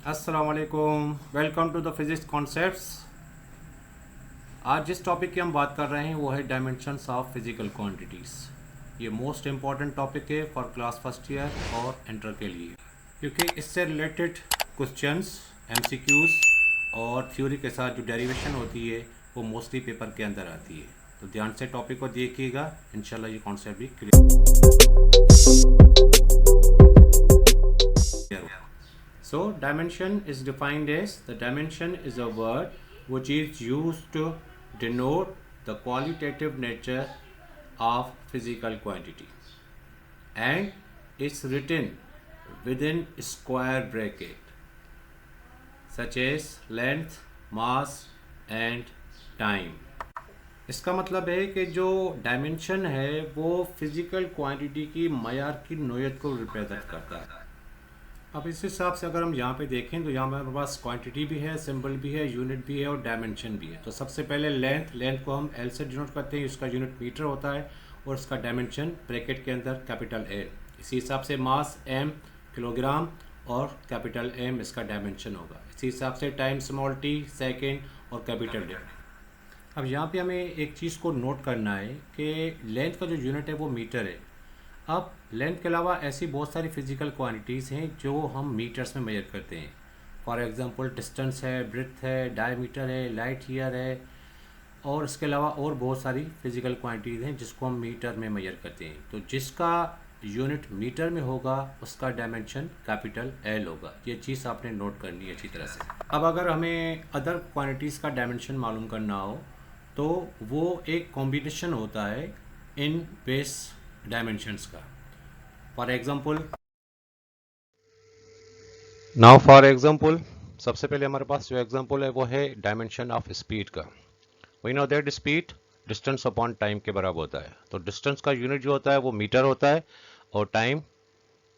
अस्सलाम वालेकुम, welcome to the physics concepts. आज जिस टॉपिक की हम बात कर रहे हैं वो है डायमेंशंस ऑफ फिजिकल क्वांटिटीज़। ये मोस्ट इम्पॉर्टेंट टॉपिक है फॉर क्लास फर्स्ट ईयर और इंटर के लिए, क्योंकि इससे रिलेटेड क्वेश्चंस, एमसीक्यूज़ और थ्योरी के साथ जो डेरिवेशन होती है वो मोस्टली पेपर के अंदर आती है। तो ध्यान से टॉपिक को देखिएगा, इंशाल्लाह ये कॉन्सेप्ट भी क्लियर होगा। So dimension is defined as the dimension is a word which is used to denote the qualitative nature of physical quantity, and it's written within square bracket such as length, mass and time. इसका मतलब है कि जो dimension है वो physical quantity की मयार की नोयत को रिप्रेजेंट करता है। अब इस हिसाब से अगर हम यहाँ पे देखें तो यहाँ हमारे पास क्वांटिटी भी है, सिंबल भी है, यूनिट भी है और डायमेंशन भी है। तो सबसे पहले लेंथ को हम एल से डिनोट करते हैं, इसका यूनिट मीटर होता है और इसका डायमेंशन ब्रैकेट के अंदर कैपिटल एल। इसी हिसाब से मास एम किलोग्राम और कैपिटल एम इसका डायमेंशन होगा। इसी हिसाब से टाइम स्मॉल टी सेकेंड और कैपिटल डी। अब यहाँ पे हमें एक चीज़ को नोट करना है कि लेंथ का जो यूनिट है वो मीटर है। अब लेंथ के अलावा ऐसी बहुत सारी फिजिकल क्वांटिटीज़ हैं जो हम मीटर्स में मेजर करते हैं। फॉर एग्जांपल डिस्टेंस है, ब्रेड्थ है, डायमीटर है, लाइट ईयर है और इसके अलावा और बहुत सारी फिजिकल क्वांटिटीज़ हैं जिसको हम मीटर में मेजर करते हैं। तो जिसका यूनिट मीटर में होगा उसका डायमेंशन कैपिटल एल होगा। ये चीज़ आपने नोट करनी है अच्छी तरह से। अब अगर हमें अदर क्वांटिटीज़ का डायमेंशन मालूम करना हो तो वो एक कॉम्बिनेशन होता है इन बेस डायमेंशंस का। फॉर एग्जांपल सबसे पहले हमारे पास जो एग्जांपल है वो है डायमेंशन ऑफ स्पीड का। We know that speed distance upon time के बराबर होता है। तो डिस्टेंस का यूनिट जो होता है वो मीटर होता है और टाइम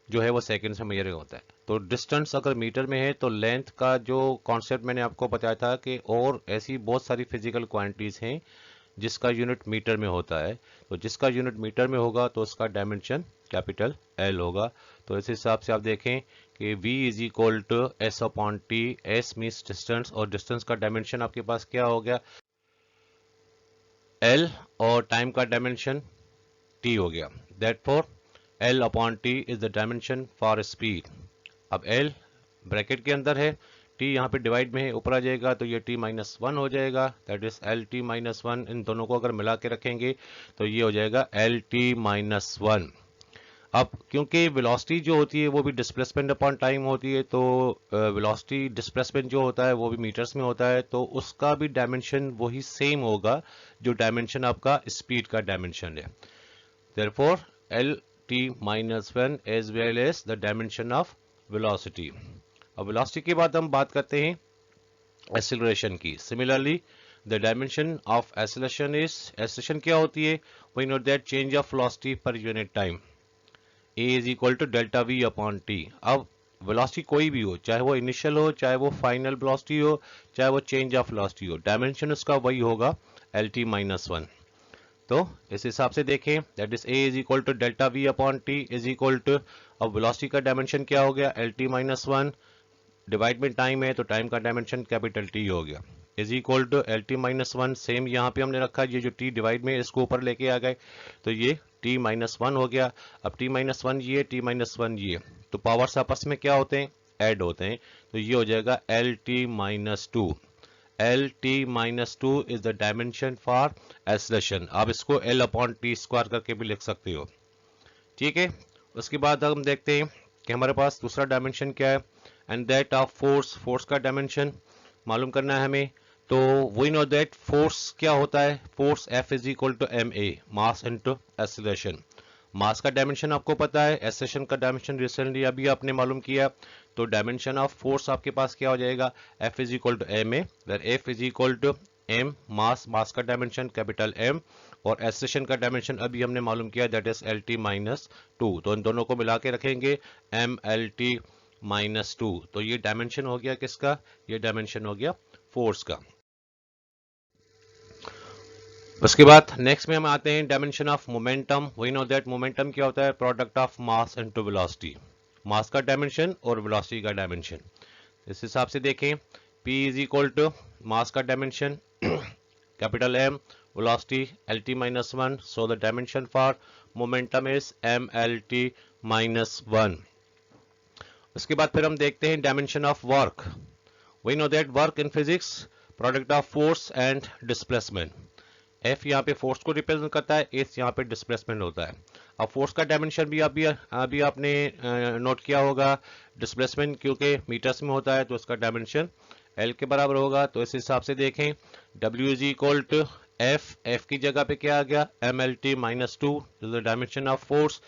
जो है वो सेकंड से मेजर होता है। तो डिस्टेंस अगर मीटर में है तो लेंथ का जो कॉन्सेप्ट मैंने आपको बताया था कि और ऐसी बहुत सारी फिजिकल क्वांटिटीज़ हैं जिसका यूनिट मीटर में होता है। तो जिसका यूनिट मीटर में होगा तो उसका डायमेंशन कैपिटल एल होगा। तो इस हिसाब से आप देखें कि v is equal to S upon T. S means distance और डिस्टेंस का डायमेंशन आपके पास क्या हो गया एल और टाइम का डायमेंशन टी हो गया। That for L upon T is the dimension for speed. अब एल ब्रैकेट के अंदर है, टी यहाँ पे डिवाइड में है, ऊपर आ जाएगा तो ये टी माइनस वन हो जाएगा। That is L T minus one. इन दोनों को अगर मिला के रखेंगे तो ये हो जाएगा एल टी माइनस वन। अब क्योंकि वेलोसिटी जो होती है वो भी डिस्प्लेसमेंट अपॉन टाइम होती है, तो वेलोसिटी डिस्प्लेसमेंट जो होता है वो भी मीटर्स में होता है, तो उसका भी डायमेंशन वही सेम होगा जो डायमेंशन आपका स्पीड का डायमेंशन है। Therefore L T minus one as well as the dimension of velocity. अब वेलोसिटी के बाद हम बात करते हैं एक्सीलरेशन की। Similarly the dimension of acceleration is, acceleration क्या होती है, we know that change of velocity per unit time. A is equal to delta V upon T. अब वेलोसिटी कोई भी हो, चाहे वो इनिशियल हो, चाहे वो फाइनल वेलोसिटी हो, चाहे वो चेंज ऑफ वेलोसिटी हो, डायमेंशन उसका वही होगा एल टी माइनस वन। तो इस हिसाब से देखें that is A is equal to delta V upon T is equal to, अब वेलोसिटी का डायमेंशन क्या हो गया L T minus one, divide में टाइम है तो टाइम का डायमेंशन कैपिटल टी हो गया, is equal to L T minus one. Same यहाँ पे हमने रखा, ये जो टी डिवाइड में इसको ऊपर लेके आ गए तो ये टी माइनस वन हो गया। अब टी माइनस वन ये, टी माइनस वन ये, तो पावर्स आपस में क्या होते हैं, ऐड होते हैं। तो ये हो जाएगा L T minus to. L T minus two is the dimension for acceleration. आप इसको एल अपॉन टी स्क्वायर करके भी लिख सकते हो, ठीक है। उसके बाद हम देखते हैं कि हमारे पास दूसरा डायमेंशन क्या है, and that of force. Force का डायमेंशन मालूम करना है हमें। तो वी नो दैट फोर्स क्या होता है, force F is equal to M A, mass into acceleration. Mass का डायमेंशन आपको पता है, एक्सीलरेशन का डायमेंशन रिसेंटली अभी आपने मालूम किया। तो डायमेंशन ऑफ फोर्स आपके पास क्या हो जाएगा, F is equal to M A, F is equal to M mass, mass का डायमेंशन कैपिटल एम, और एक्सीलरेशन का डायमेंशन अभी हमने मालूम किया that is L T minus two. तो इन दोनों को मिला के रखेंगे M L T minus two. तो ये डायमेंशन हो गया किसका, ये डायमेंशन हो गया फोर्स का। उसके बाद नेक्स्ट में हम आते हैं dimension of momentum. We know that momentum क्या होता है, product of mass into velocity. Mass का डायमेंशन और वेलोसिटी का डायमेंशन। इस हिसाब से देखें, P is equal to mass का dimension, capital M, velocity LT minus 1, so the dimension for momentum is MLT minus 1. उसके बाद फिर हम देखते हैं dimension of work. We know that work in physics product of force and displacement. F यहाँ पे force को रिप्रेजेंट करता है, S यहाँ पे डिस्प्लेसमेंट होता है. अब फोर्स का डायमेंशन भी अभी आपने नोट किया होगा. डिस्प्लेसमेंट क्योंकि मीटर्स में होता है तो उसका डायमेंशन L के बराबर होगा. तो इस हिसाब से देखें, W is equal to F की जगह पे क्या आ गया, MLT minus 2, the dimension of force.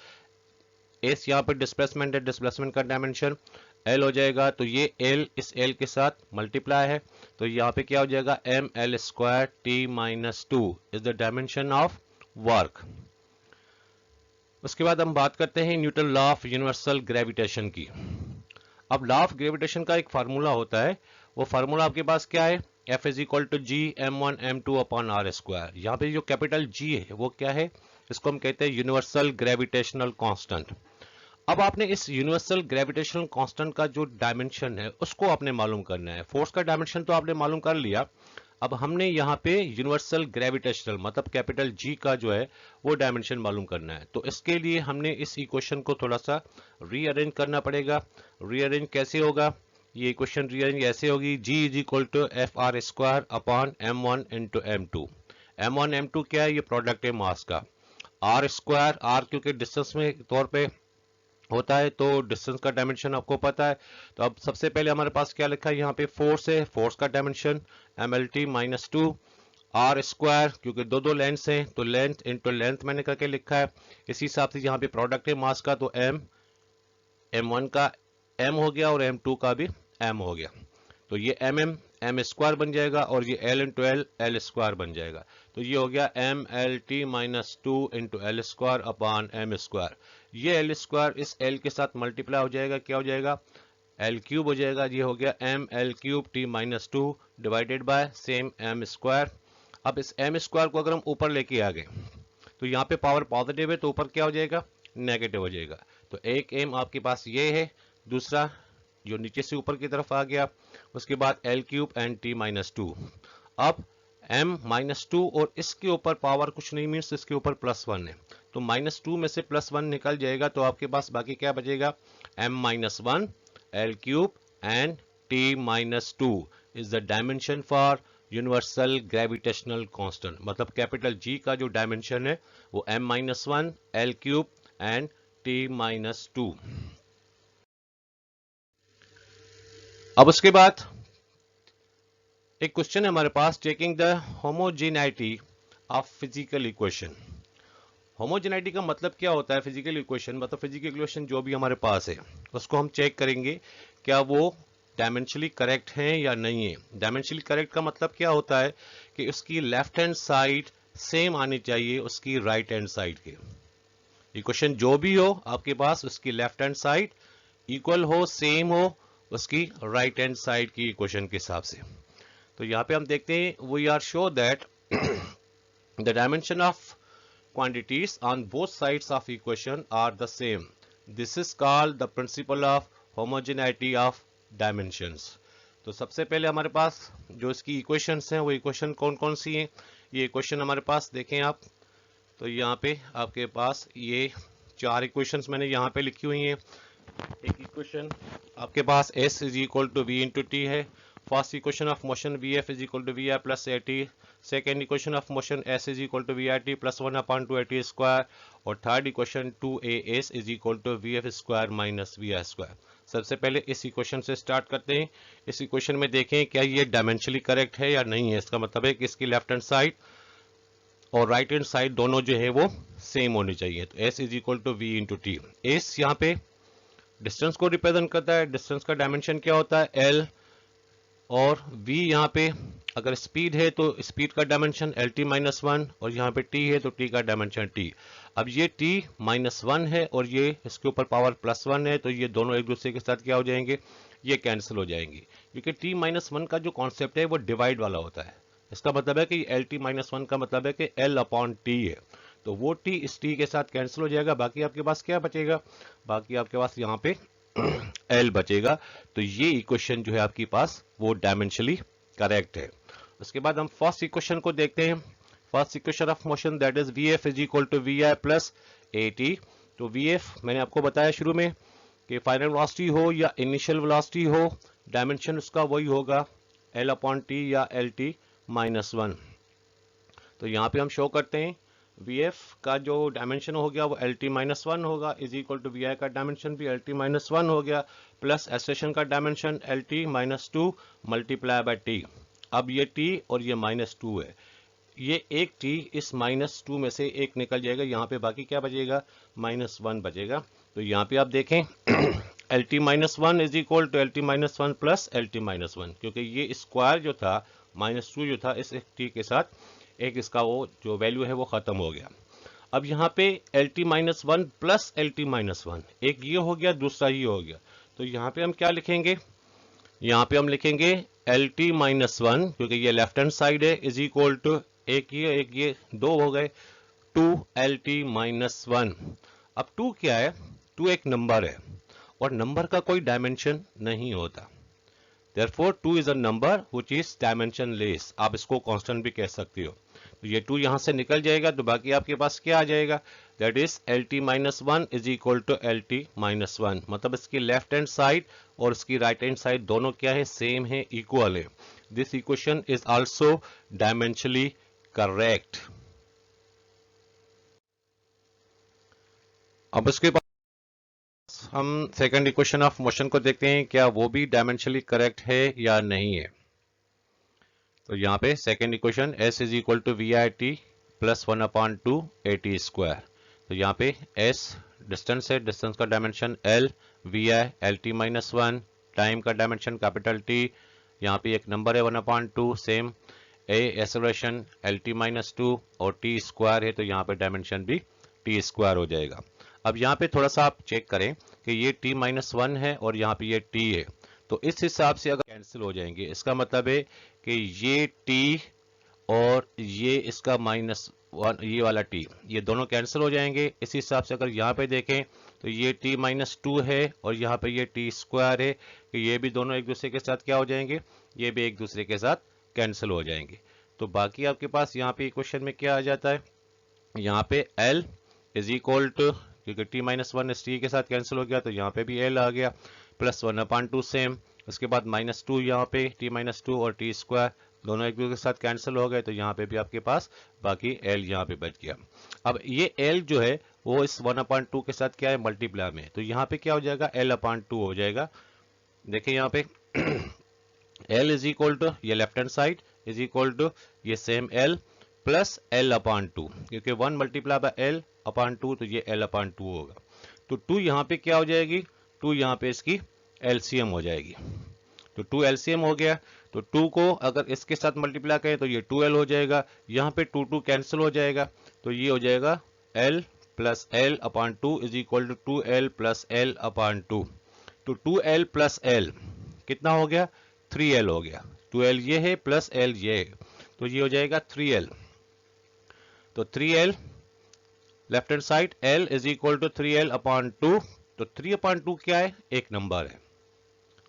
S यहाँ पे डिस्प्लेसमेंट है, डिस्प्लेसमेंट का डायमेंशन L हो जाएगा. तो ये L इस L के साथ मल्टीप्लाई है, तो यहाँ पे क्या हो जाएगा, ML square T minus 2 is the dimension of work. उसके बाद हम बात करते हैं Newton law of universal gravitation की. अब लॉ ऑफ ग्रेविटेशन का एक फार्मूला होता है, वो फार्मूला आपके पास क्या है, F is equal to G M1 M2 upon R square. यहाँ पे जो कैपिटल G है वो क्या है, इसको हम कहते हैं यूनिवर्सल ग्रेविटेशनल कांस्टेंट. अब आपने इस यूनिवर्सल ग्रेविटेशनल कांस्टेंट का जो डायमेंशन है उसको आपने मालूम करना है. फोर्स का डायमेंशन तो आपने मालूम कर लिया, अब हमने यहाँ पे यूनिवर्सल ग्रेविटेशनल मतलब कैपिटल G का जो है वो डायमेंशन मालूम करना है. तो इसके लिए हमने इस इक्वेशन को थोड़ा सा रीअरेंज करना पड़ेगा. रीअरेंज कैसे होगा, ये इक्वेशन रीअरेंज ऐसे होगी, G is equal to FR square upon M1 into M2. M1 M2 क्या है, ये प्रोडक्ट है मास का. R स्क्वायर, R क्योंकि डिस्टेंस में तौर पे होता है तो डिस्टेंस का डायमेंशन आपको पता है. तो अब सबसे पहले हमारे पास क्या लिखा है, यहाँ पे फोर्स है, फोर्स का dimension MLT minus 2. R square क्योंकि दो लेंथ्स हैं तो लेंथ इंटू लेंथ मैंने करके लिखा है. इसी हिसाब से यहाँ पे प्रोडक्ट है मास का, तो M1 का M हो गया और M2 का भी M हो गया. तो ये M स्क्वायर बन जाएगा और ये L इंटू L स्क्वायर बन जाएगा. तो ये हो गया MLT minus 2 into L square upon M square. ये L स्क्वायर इस L के साथ मल्टीप्लाई हो जाएगा, क्या हो जाएगा, L क्यूब हो जाएगा. ये हो गया ML cube T minus 2 divided by same M square. अब इस M स्क्वायर को अगर हम ऊपर लेके आ गए तो यहाँ पे पावर पॉजिटिव है तो ऊपर क्या हो जाएगा, नेगेटिव हो जाएगा. तो एक M आपके पास ये है, दूसरा जो नीचे से ऊपर की तरफ आ गया, उसके बाद L cube and T minus 2. अब M माइनस 2 और इसके ऊपर पावर कुछ नहीं मीन्स इसके ऊपर प्लस 1 है, तो माइनस 2 में से प्लस 1 निकल जाएगा. तो आपके पास बाकी क्या बचेगा, M minus 1 L cube and T minus 2 is the dimension for universal gravitational constant. मतलब कैपिटल G का जो डायमेंशन है वो M minus 1 L cube and T minus 2. अब उसके बाद एक क्वेश्चन है हमारे पास, checking the homogeneity of physical equation. Homogeneity का मतलब क्या होता है, फिजिकल इक्वेशन मतलब फिजिकल इक्वेशन जो भी हमारे पास है उसको हम चेक करेंगे क्या वो डायमेंशनली करेक्ट हैं या नहीं है. डायमेंशनली करेक्ट का मतलब क्या होता है कि उसकी लेफ्ट हैंड साइड सेम आनी चाहिए उसकी राइट हैंड साइड के. इक्वेशन जो भी हो आपके पास उसकी लेफ्ट हैंड साइड इक्वल हो, सेम हो उसकी राइट हैंड साइड की इक्वेशन के हिसाब से. तो यहाँ पे हम देखते हैं, we are sure that the dimension of quantities on both sides of equation are the same. This is called the principle of homogeneity of dimensions. तो सबसे पहले हमारे पास जो इसकी इक्वेशंस हैं वो इक्वेशन कौन कौन सी हैं, ये इक्वेशन हमारे पास देखें आप. तो यहाँ पे आपके पास ये 4 इक्वेशंस मैंने यहाँ पे लिखी हुई हैं. एक इक्वेशन आपके पास S is equal to V into T है. First equation of motion VF is equal to VI plus AT. Second equation of motion S is equal to VIT plus 1 upon 2 AT square. और third equation 2AS is equal to VF square minus VI square. सबसे पहले इस equation से start करते हैं. इस equation में देखें क्या ये डायमेंशनली करेक्ट है या नहीं है. इसका मतलब है कि इसकी लेफ्ट हैंड साइड और राइट हैंड साइड दोनों जो है वो सेम होनी चाहिए. तो S is equal to V into T. S यहाँ पे डिस्टेंस को रिप्रेजेंट करता है. डिस्टेंस का डायमेंशन क्या होता है, L. और V यहाँ पे अगर स्पीड है तो स्पीड का डायमेंशन LT माइनस 1 और यहाँ पे T है तो T का डायमेंशन T. अब ये T माइनस 1 है और ये इसके ऊपर पावर प्लस 1 है, तो ये दोनों एक दूसरे के साथ क्या हो जाएंगे, ये कैंसिल हो जाएंगे. क्योंकि T माइनस 1 का जो कॉन्सेप्ट है वो डिवाइड वाला होता है. इसका मतलब है कि LT माइनस 1 का मतलब है कि L अपॉन T है, तो वो T इस T के साथ कैंसिल हो जाएगा. बाकी आपके पास क्या बचेगा, बाकी आपके पास यहाँ पे L बचेगा। तो ये इक्वेशन जो है आपके पास वो डायमेंशनली करेक्ट है। उसके बाद हम फर्स्ट इक्वेशन को देखते हैं। First equation of motion that is Vf is equal to Vi plus AT। तो Vf मैंने आपको बताया शुरू में कि फाइनल वेलोसिटी हो या इनिशियल वेलोसिटी हो, डायमेंशन उसका वही होगा L अपॉन T या LT माइनस 1। तो यहाँ पे हम शो करते हैं Vf का जो डायमेंशन हो गया वो LT माइनस 1 होगा, इज इक्वल टू Vi का डायमेंशन भी LT माइनस 1 हो गया, प्लस एक्सेलरेशन का dimension LT minus 2 multiply by T। अब ये T और ये माइनस 2 है, ये एक T इस माइनस 2 में से एक निकल जाएगा, यहाँ पे बाकी क्या बचेगा, माइनस 1 बचेगा। तो यहाँ पे आप देखें LT minus 1 is equal to LT minus 1 plus LT minus 1, क्योंकि ये स्क्वायर जो था माइनस 2 जो था इस एक T के साथ एक इसका वो जो वैल्यू है वो खत्म हो गया। अब यहाँ पे LT minus 1 plus LT minus 1, एक ये हो गया दूसरा ये हो गया। तो यहाँ पे हम क्या लिखेंगे, यहाँ पे हम लिखेंगे LT माइनस 1, क्योंकि ये लेफ्ट हैंड साइड है, इज इक्वल टू एक ये दो हो गए 2LT माइनस 1। अब 2 क्या है, 2 एक नंबर है और नंबर का कोई डायमेंशन नहीं होता, therefore 2 is a number which is dimensionless। आप इसको कांस्टेंट भी कह सकते हो। तो ये 2 यहां से निकल जाएगा, तो बाकी आपके पास क्या आ जाएगा, that is LT minus 1 is equal to LT minus 1। मतलब इसकी लेफ्ट हैंड साइड और इसकी राइट हैंड साइड दोनों क्या है, सेम है, इक्वल है। This equation is also dimensionally correct. अब इसके बाद हम सेकंड इक्वेशन ऑफ मोशन को देखते हैं, क्या वो भी डायमेंशनली करेक्ट है या नहीं है। तो यहाँ पे second equation S is equal to VIT plus 1 upon 2 AT square. तो यहाँ पे S डिस्टेंस है, डिस्टेंस का dimension L, VI LT minus 1, time का डायमेंशन कैपिटल T, यहाँ पे एक नंबर है 1 upon 2, same A acceleration LT minus 2 और T स्क्वायर है, तो यहाँ पे डायमेंशन भी T स्क्वायर हो जाएगा। अब यहाँ पे थोड़ा सा आप चेक करें कि ये T माइनस 1 है और यहाँ पे ये T है, तो इस हिसाब से अगर कैंसिल हो जाएंगे, इसका मतलब है कि ये T और ये इसका माइनस 1 ये वाला T, ये दोनों कैंसिल हो जाएंगे। इस हिसाब से अगर यहाँ पे देखें तो ये T माइनस 2 है और यहाँ पे ये T स्क्वायर है, कि ये भी दोनों एक दूसरे के साथ क्या हो जाएंगे, ये भी एक दूसरे के साथ कैंसिल हो जाएंगे। तो बाकी आपके पास यहाँ पे इक्वेशन में क्या आ जाता है, यहाँ पे L इज इक्वल टू, क्योंकि T माइनस 1 इस T के साथ कैंसिल हो गया तो यहाँ पे भी L आ गया, प्लस 1 अपॉन 2 सेम। उसके बाद माइनस 2 यहाँ पे T माइनस 2 और T स्क्वायर दोनों एक दूसरे के साथ कैंसिल हो गए, तो यहाँ पे भी आपके पास बाकी L यहाँ पे बच गया। अब ये L जो है वो इस 1 अपॉन 2 के साथ क्या है, मल्टीप्लाई में, तो यहाँ पे क्या हो जाएगा, L अपॉन 2 हो जाएगा। देखिए यहाँ पे L इज इक्वल टू ये left hand side is equal to ये same L plus L upon 2, क्योंकि 1 मल्टीप्लाई बाय L अपॉन 2, तो ये L अपॉन 2 होगा। तो 2 यहाँ पे क्या हो जाएगी, 2 यहाँ पे इसकी LCM हो जाएगी, तो 2 LCM हो गया। तो 2 को अगर इसके साथ मल्टीप्लाई करें तो ये 2L हो जाएगा, यहाँ पे 2 कैंसिल हो जाएगा, तो ये हो जाएगा L plus L upon 2 is equal to 2L plus L upon 2। तो 2L प्लस L कितना हो गया, 3L हो गया। 2L ये है प्लस L ये है, तो ये हो जाएगा 3L। तो 3L left hand side L is equal to 3L upon 2। तो 3 अपॉन 2 क्या है, एक नंबर है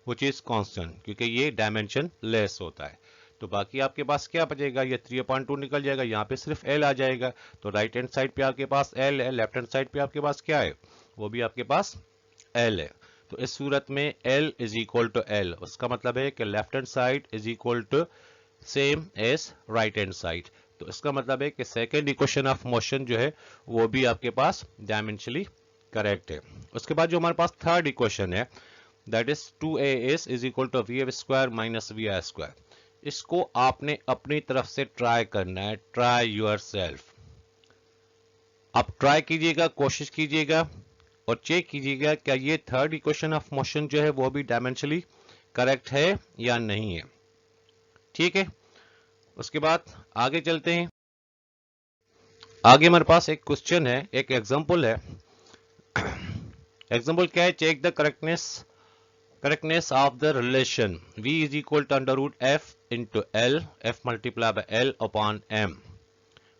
which is constant, क्योंकि ये डायमेंशन लेस होता है। तो बाकी आपके पास क्या बचेगा, ये 3 अपॉन 2 निकल जाएगा, यहाँ पे सिर्फ L आ जाएगा। तो राइट हैंड साइड पे आपके पास L है, लेफ्ट हैंड साइड पे आपके पास क्या है, वो भी आपके पास L है। तो इस सूरत में L is equal to L, उसका मतलब है कि left hand side is equal to same as right hand side. तो इसका मतलब है कि सेकेंड इक्वेशन ऑफ मोशन जो है वो भी आपके पास डायमेंशनली करेक्ट है। उसके बाद जो हमारे पास थर्ड इक्वेशन है that is 2AS is equal to VF square minus VI square. इसको आपने अपनी तरफ से ट्राई करना है, ट्राई योर सेल्फ। आप ट्राई कीजिएगा, कोशिश कीजिएगा और चेक कीजिएगा क्या ये थर्ड इक्वेशन ऑफ मोशन जो है वो भी डायमेंशनली करेक्ट है या नहीं है। ठीक है, उसके बाद आगे चलते हैं। आगे हमारे पास एक क्वेश्चन है, एक एग्जांपल है। एग्जांपल क्या है, check the correctness of the relation V is equal to under root F into L, F multiply by L upon M,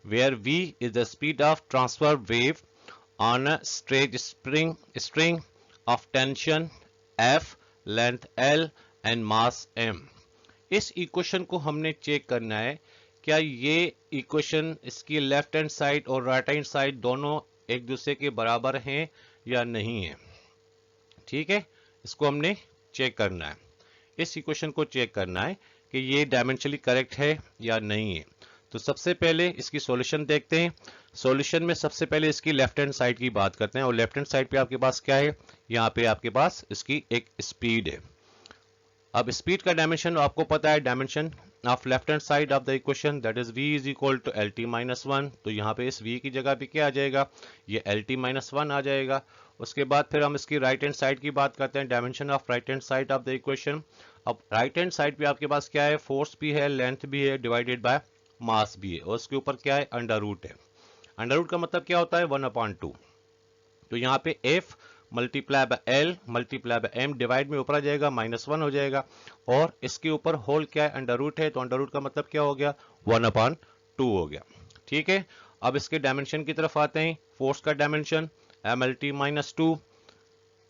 where V is the speed of transfer wave on a straight string of tension F, length L and mass M। इस equation को हमने check करना है क्या ये equation इसकी left hand side और right hand side दोनों एक दूसरे के बराबर हैं या नहीं है। ठीक है, इसको हमने चेक करना है, इस इक्वेशन को चेक करना है कि ये डायमेंशनली करेक्ट है या नहीं है। तो सबसे पहले इसकी सॉल्यूशन देखते हैं। सॉल्यूशन में सबसे पहले इसकी लेफ्ट हैंड साइड की बात करते हैं और लेफ्ट हैंड साइड पे आपके पास क्या है, यहाँ पे आपके पास इसकी एक स्पीड है। अब स्पीड का डायमेंशन आपको पता है, dimension of left hand side of the equation that is v is equal to L T minus one. तो यहाँ पे इस v की जगह पे क्या आ जाएगा, ये एल टी माइनस वन आ जाएगा। उसके बाद फिर हम इसकी राइट हैंड साइड की बात करते हैं, dimension of right hand side of the equation. अब राइट हैंड साइड पे आपके पास क्या है, फोर्स भी है, लेंथ भी है, डिवाइडेड बाय मास भी है, और उसके ऊपर क्या है, अंडर रूट है। अंडर रूट का मतलब क्या होता है, 1/2। तो यहाँ पे f multiply by L multiply by M divide में ऊपर आ जाएगा, -1 हो जाएगा, और इसके ऊपर होल क्या है, अंडर रूट है, तो अंडर रूट का मतलब क्या हो गया, 1/2 हो गया। ठीक है, अब इसके डायमेंशन की तरफ आते हैं। फोर्स का डायमेंशन MLT-2,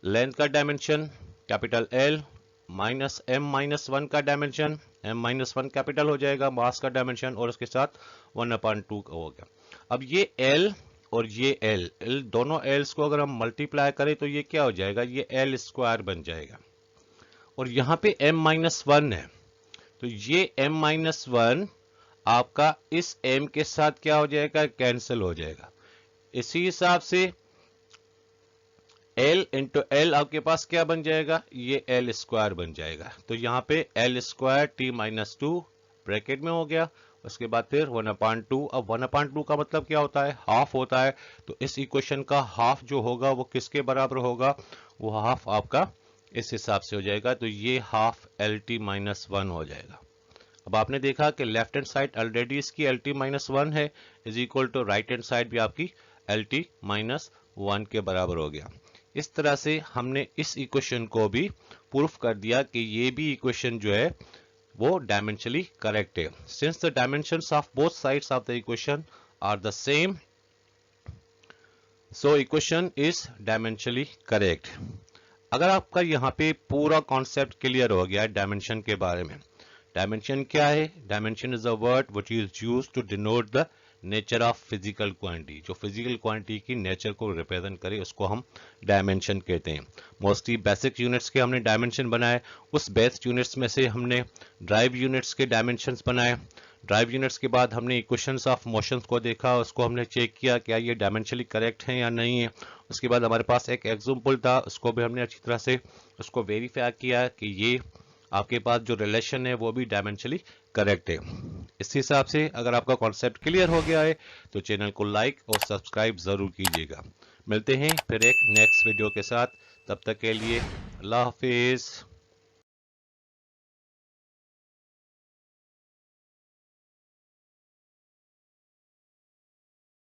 लेंथ का डायमेंशन कैपिटल L -M-1 का डायमेंशन M-1 कैपिटल हो जाएगा, मास का डायमेंशन और उसके साथ 1/2 हो गया। अब ये L और ये L दोनों L's को अगर हम मल्टीप्लाई करें तो ये क्या हो जाएगा, ये L स्क्वायर बन जाएगा। और यहाँ पे M-1 है, तो ये M-1 आपका इस M के साथ क्या हो जाएगा, कैंसिल हो जाएगा। इसी हिसाब से L इंटू L आपके पास क्या बन जाएगा, ये L स्क्वायर बन जाएगा। तो यहाँ पे L स्क्वायर T-2 ब्रैकेट में हो गया, उसके बाद फिर 1/2। अब 1/2 का मतलब क्या होता है, हाफ होता है। तो इस इक्वेशन का हाफ जो होगा वो किसके बराबर होगा, वो हाफ आपका इस हिसाब से हो जाएगा। तो ये हाफ LT-1 हो जाएगा। अब आपने देखा कि लेफ्ट हैंड साइड ऑलरेडी इसकी LT-1 है, is equal to right hand side भी आपकी LT-1 के बराबर हो गया। इस तरह से हमने इस इक्वेशन को भी प्रूफ कर दिया कि ये भी इक्वेशन जो है वो डायमेंशनली करेक्ट है। Since the dimensions of both sides of the equation are the same, so equation is dimensionally correct. अगर आपका यहाँ पे पूरा कॉन्सेप्ट क्लियर हो गया डायमेंशन के बारे में, डायमेंशन क्या है, dimension is a word which is used to denote the nature of physical quantity. जो फिजिकल क्वांटिटी की नेचर को रिप्रेजेंट करे उसको हम डायमेंशन कहते हैं। मोस्टली बेसिक यूनिट्स के हमने डायमेंशन बनाए, उस बेसिक यूनिट्स में से हमने ड्राइव यूनिट्स के डायमेंशंस बनाए। ड्राइव यूनिट्स के बाद हमने इक्वेशंस ऑफ मोशंस को देखा, उसको हमने चेक किया क्या ये डायमेंशनली करेक्ट है या नहीं है। उसके बाद हमारे पास एक एग्जांपल था, उसको भी हमने अच्छी तरह से उसको वेरीफाई किया कि ये आपके पास जो रिलेशन है वो भी डायमेंशनली करेक्ट है। इस हिसाब से अगर आपका कॉन्सेप्ट क्लियर हो गया है तो चैनल को लाइक और सब्सक्राइब जरूर कीजिएगा। मिलते हैं फिर एक नेक्स्ट वीडियो के साथ, तब तक के लिए अल्लाह हाफिज।